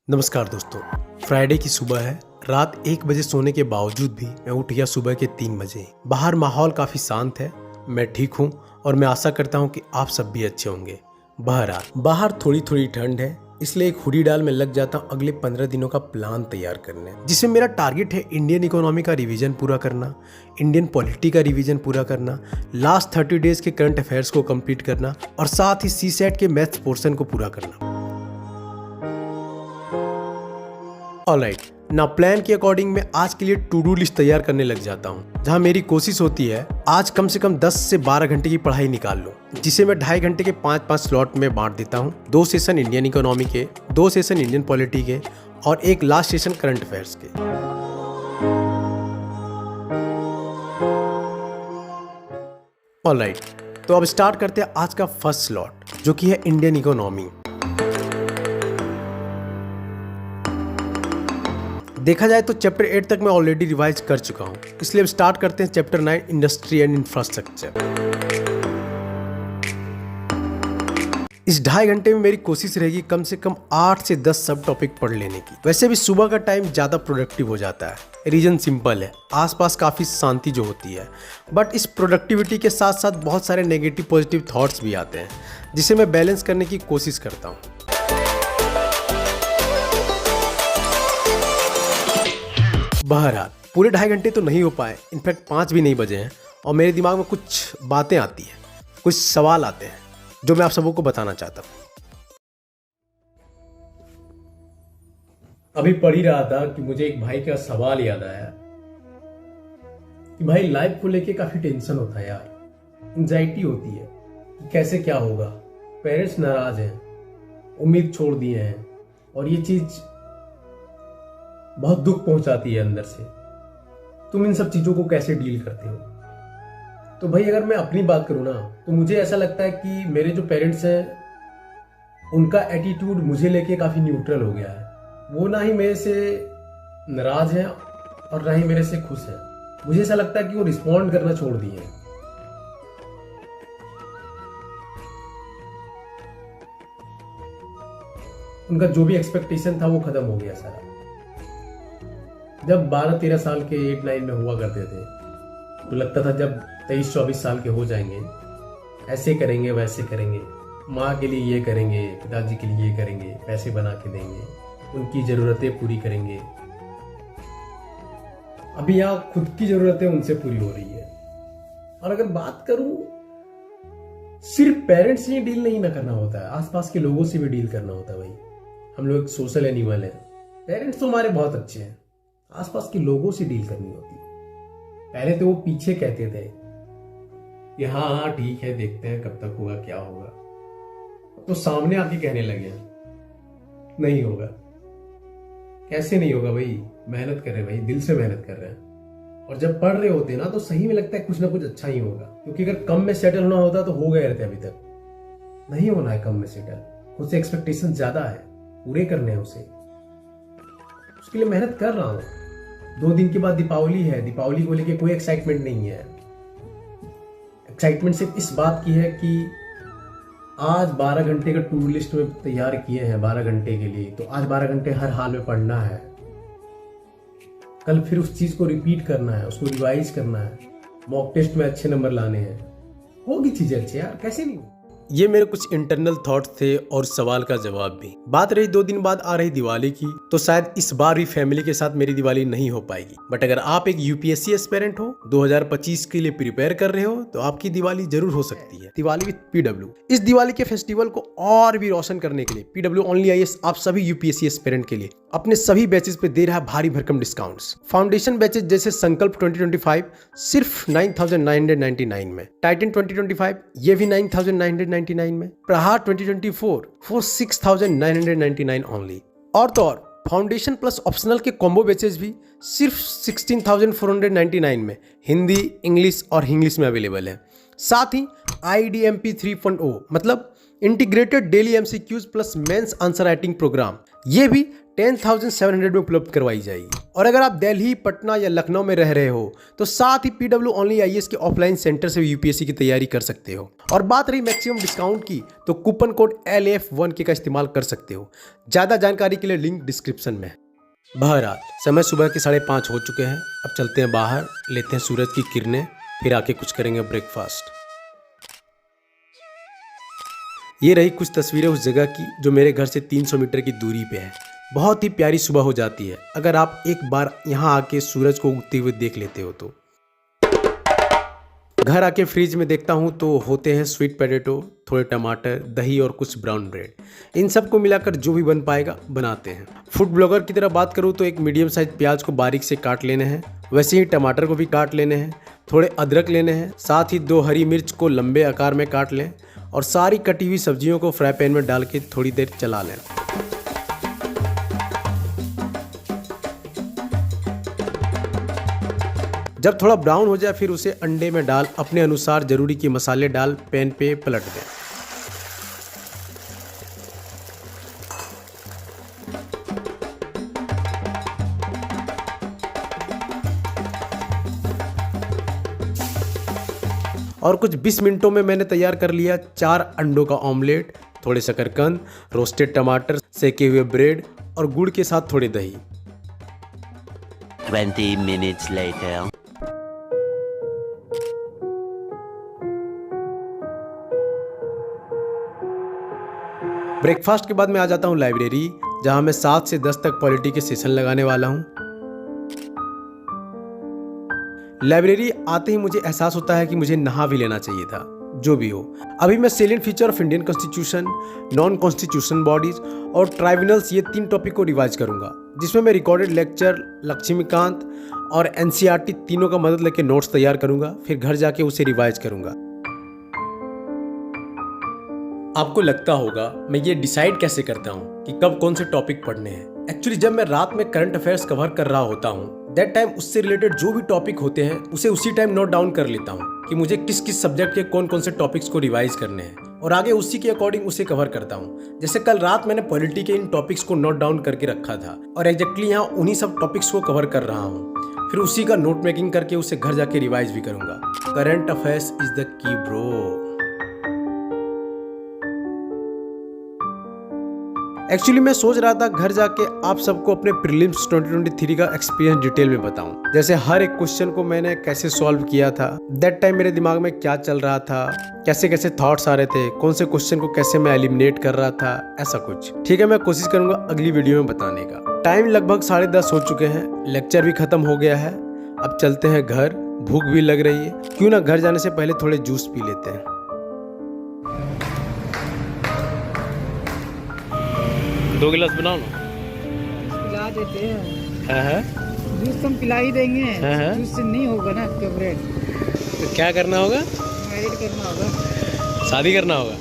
नमस्कार दोस्तों। फ्राइडे की सुबह है। रात 1 बजे सोने के बावजूद भी मैं उठ गया सुबह के 3 बजे। बाहर माहौल काफी शांत है। मैं ठीक हूँ और मैं आशा करता हूँ कि आप सब भी अच्छे होंगे। बहरहाल बाहर थोड़ी थोड़ी ठंड है, इसलिए एक हुडी डाल में लग जाता हूँ अगले 15 दिनों का प्लान तैयार करने, जिसमें मेरा टारगेट है इंडियन इकोनॉमी का रिवीजन पूरा करना, इंडियन पॉलिटी का रिवीजन पूरा करना, लास्ट 30 डेज के करंट अफेयर्स को कंप्लीट करना और साथ ही सीसेट के मैथ्स पोर्शन को पूरा करना। ऑलराइट, ना प्लान के अकॉर्डिंग मैं आज के लिए टू डू लिस्ट तैयार करने लग जाता हूँ, जहाँ मेरी कोशिश होती है आज कम से कम 10 से 12 घंटे की पढ़ाई निकाल लूँ, जिसे मैं 2.5 घंटे के 5-5 स्लॉट में बांट देता हूँ। 2 सेशन इंडियन इकोनॉमी के, 2 सेशन इंडियन पॉलिटी के और एक लास्ट सेशन करंट अफेयर्स के। ऑलराइट, तो अब स्टार्ट करते हैं आज का फर्स्ट स्लॉट, जो कि है इंडियन इकोनॉमी। देखा जाए तो चैप्टर 8 तक मैं ऑलरेडी रिवाइज कर चुका हूँ, इसलिए अब स्टार्ट करते हैं चैप्टर 9 इंडस्ट्री एंड इंफ्रास्ट्रक्चर। इस 2.5 घंटे में मेरी कोशिश रहेगी कम से कम 8 से 10 सब टॉपिक पढ़ लेने की। वैसे भी सुबह का टाइम ज़्यादा प्रोडक्टिव हो जाता है। रीजन सिंपल है, आसपास काफ़ी शांति जो होती है, बट इस प्रोडक्टिविटी के साथ साथ बहुत सारे नेगेटिव पॉजिटिव थॉट्स भी आते हैं, जिसे मैं बैलेंस करने की कोशिश करता हूँ। बहरहाल पूरे 2.5 घंटे तो नहीं हो पाए, इनफैक्ट 5 भी नहीं बजे हैं और मेरे दिमाग में कुछ बातें आती हैं, कुछ सवाल आते हैं जो मैं आप सबों को बताना चाहता हूँ। अभी पढ़ ही रहा था कि मुझे एक भाई का सवाल याद आया कि भाई लाइफ को लेके काफी टेंशन होता है यार, एंजाइटी होती है कि कैसे क्या होगा, पेरेंट्स नाराज हैं, उम्मीद छोड़ दिए हैं और ये चीज बहुत दुख पहुंचाती है अंदर से। तुम इन सब चीजों को कैसे डील करते हो? तो भाई अगर मैं अपनी बात करूं ना, तो मुझे ऐसा लगता है कि मेरे जो पेरेंट्स हैं उनका एटीट्यूड मुझे लेके काफी न्यूट्रल हो गया है। वो ना ही मेरे से नाराज हैं और ना ही मेरे से खुश हैं। मुझे ऐसा लगता है कि वो रिस्पॉन्ड करना छोड़ दिए हैं। उनका जो भी एक्सपेक्टेशन था वो खत्म हो गया सारा। जब 12-13 साल के 8-9 में हुआ करते थे तो लगता था जब 23-24 साल के हो जाएंगे ऐसे करेंगे वैसे करेंगे, माँ के लिए ये करेंगे, पिताजी के लिए ये करेंगे, पैसे बना के देंगे, उनकी ज़रूरतें पूरी करेंगे। अभी यहाँ खुद की ज़रूरतें उनसे पूरी हो रही है। और अगर बात करूं, सिर्फ पेरेंट्स से डील नहीं ना करना होता है, आसपास के लोगों से भी डील करना होता है। भाई हम लोग सोशल एनिमल हैं। पेरेंट्स तो हमारे बहुत अच्छे हैं, आसपास के लोगों से डील करनी होती है। पहले तो वो पीछे कहते थे कि हाँ हाँ ठीक है, देखते हैं कब तक होगा, क्या होगा। तो सामने आके कहने लगे नहीं होगा। कैसे नहीं होगा भाई? मेहनत कर रहे हैं भाई, दिल से मेहनत कर रहे हैं। और जब पढ़ रहे होते हैं ना तो सही में लगता है कुछ ना कुछ अच्छा ही होगा, क्योंकि अगर कम में सेटल होना होता तो हो गए रहते अभी तक। नहीं होना है कम में सेटल, खुद से एक्सपेक्टेशन ज्यादा है, पूरे करने हैं उसे, उसके लिए मेहनत कर रहा हूं। 2 दिन के बाद दीपावली है, दीपावली को लेके कोई एक्साइटमेंट नहीं है। एक्साइटमेंट सिर्फ इस बात की है कि आज 12 घंटे का टू लिस्ट में तैयार किए हैं 12 घंटे के लिए, तो आज 12 घंटे हर हाल में पढ़ना है। कल फिर उस चीज को रिपीट करना है, उसको रिवाइज करना है, मॉक टेस्ट में अच्छे नंबर लाने हैं। होगी चीजें अच्छी यार, कैसे नहीं। ये मेरे कुछ इंटरनल थॉट्स थे और सवाल का जवाब भी। बात रही 2 दिन बाद आ रही दिवाली की, तो शायद इस बार भी फैमिली के साथ मेरी दिवाली नहीं हो पाएगी। बट अगर आप एक यूपीएससी एस्पिरेंट हो, 2025 के लिए प्रिपेयर कर रहे हो, तो आपकी दिवाली जरूर हो सकती है। Diwali with PW. इस दिवाली के फेस्टिवल को और भी रोशन करने के लिए पीडब्ल्यू ओनली आईएएस आप सभी यूपीएससी एस्पिरेंट के लिए अपने सभी बैचेस पे दे रहा है भारी भरकम डिस्काउंट्स। फाउंडेशन बैचेस जैसे संकल्प 2025 सिर्फ 9,999 में, टाइटन 2025 ये भी 9,999 में, प्रहार 2024 फॉर 6,999 ओनली। और तो और फाउंडेशन प्लस ऑप्शनल के कॉम्बो बैचेस भी सिर्फ 16,499 में हिंदी, इंग्लिश और इंग्लिश में अवेलेबल है। साथ ही IDMP 3.0 मतलब integrated daily MCQs plus mains answer writing programme, ये भी 10,700 में उपलब्ध करवाई जाएगी। और अगर आप दिल्ली, पटना या लखनऊ में रह रहे हो तो साथ ही PW ओनली IAS के ऑफलाइन सेंटर से भी UPSC की तैयारी कर सकते हो। और बात रही मैक्सिमम डिस्काउंट की, तो कूपन कोड LF1K का इस्तेमाल कर सकते हो। ज़्यादा जानकारी के लिए लिंक डिस्क्रिप्शन में है। बहरहाल समय सुबह के 5:30 हो चुके हैं। अब चलते हैं बाहर, लेते हैं सूरज की किरणें, फिर आके कुछ करेंगे ब्रेकफास्ट। ये रही कुछ तस्वीरें उस जगह की जो मेरे घर से 300 मीटर की दूरी पे है। बहुत ही प्यारी सुबह हो जाती है अगर आप एक बार यहाँ आके सूरज को उगते हुए देख लेते हो तो। घर आके फ्रिज में देखता हूँ तो होते हैं स्वीट पोटैटो, थोड़े टमाटर, दही और कुछ ब्राउन ब्रेड। इन सब को मिलाकर जो भी बन पाएगा बनाते हैं। फूड ब्लॉगर की तरह बात करूँ तो एक मीडियम साइज प्याज को बारीक से काट लेने हैं, वैसे ही टमाटर को भी काट लेने हैं, थोड़े अदरक लेने हैं, साथ ही 2 हरी मिर्च को लंबे आकार में काट लें और सारी कटी हुई सब्जियों को फ्राई पैन में डाल के थोड़ी देर चला लें। जब थोड़ा ब्राउन हो जाए फिर उसे अंडे में डाल अपने अनुसार जरूरी के मसाले डाल पैन पे पलट दें। और कुछ 20 मिनटों में मैंने तैयार कर लिया 4 अंडों का ऑमलेट, थोड़े शकरकंद, रोस्टेड टमाटर, सेके हुए ब्रेड और गुड़ के साथ थोड़ी दही। 20 minutes later. ब्रेकफास्ट के बाद मैं आ जाता हूँ लाइब्रेरी, जहाँ मैं 7 से 10 तक पॉलिटी के सेशन लगाने वाला हूँ। लाइब्रेरी आते ही मुझे एहसास होता है कि मुझे नहा भी लेना चाहिए था। जो भी हो, अभी मैं salient feature of Indian constitution, non constitution bodies और ट्राइब्यूनल्स, ये 3 टॉपिक को रिवाइज करूंगा, जिसमें मैं रिकॉर्डेड लेक्चर, लक्ष्मीकांत और NCERT तीनों का मदद लेके नोट्स तैयार करूंगा, फिर घर जाके उसे रिवाइज करूंगा। आपको लगता होगा मैं ये डिसाइड कैसे करता हूँ कि कब कौन से टॉपिक पढ़ने हैं। एक्चुअली जब मैं रात में करंट अफेयर्स कवर कर रहा होता हूँ, दैट टाइम उससे रिलेटेड जो भी टॉपिक होते हैं उसे उसी टाइम नोट डाउन कर लेता हूँ कि मुझे किस किस सब्जेक्ट के कौन कौन से टॉपिक्स को रिवाइज करने हैं, और आगे उसी के अकॉर्डिंग उसे कवर करता हूँ। जैसे कल रात मैंने पॉलिटी के इन टॉपिक्स को नोट डाउन करके रखा था और एग्जैक्टली यहाँ उन्हीं सब टॉपिक्स को कवर कर रहा हूँ। फिर उसी का नोट मेकिंग करके उसे घर जाके रिवाइज भी करूंगा। Current affairs is the key bro. Actually मैं सोच रहा था घर जाके आप सबको अपने प्रीलिम्स 2023 का एक्सपीरियंस डिटेल में बताऊं। जैसे हर एक क्वेश्चन को मैंने कैसे सॉल्व किया था, दैट टाइम मेरे दिमाग में क्या चल रहा था, कैसे कैसे थॉट्स आ रहे थे, कौन से क्वेश्चन को कैसे मैं एलिमिनेट कर रहा था, ऐसा कुछ। ठीक है, मैं कोशिश करूंगा अगली वीडियो में बताने का। टाइम लगभग 10:30 हो चुके हैं, लेक्चर भी खत्म हो गया है। अब चलते हैं घर, भूख भी लग रही है, क्यों ना घर जाने से पहले थोड़े जूस पी लेते हैं। दो गिलास बनाओ ना। पिला देते हैं। है जूस तो हम पिला ही देंगे। है? जूस से नहीं होगा ना फेवरेट। तो क्या करना होगा? मैरिड करना होगा। शादी करना होगा।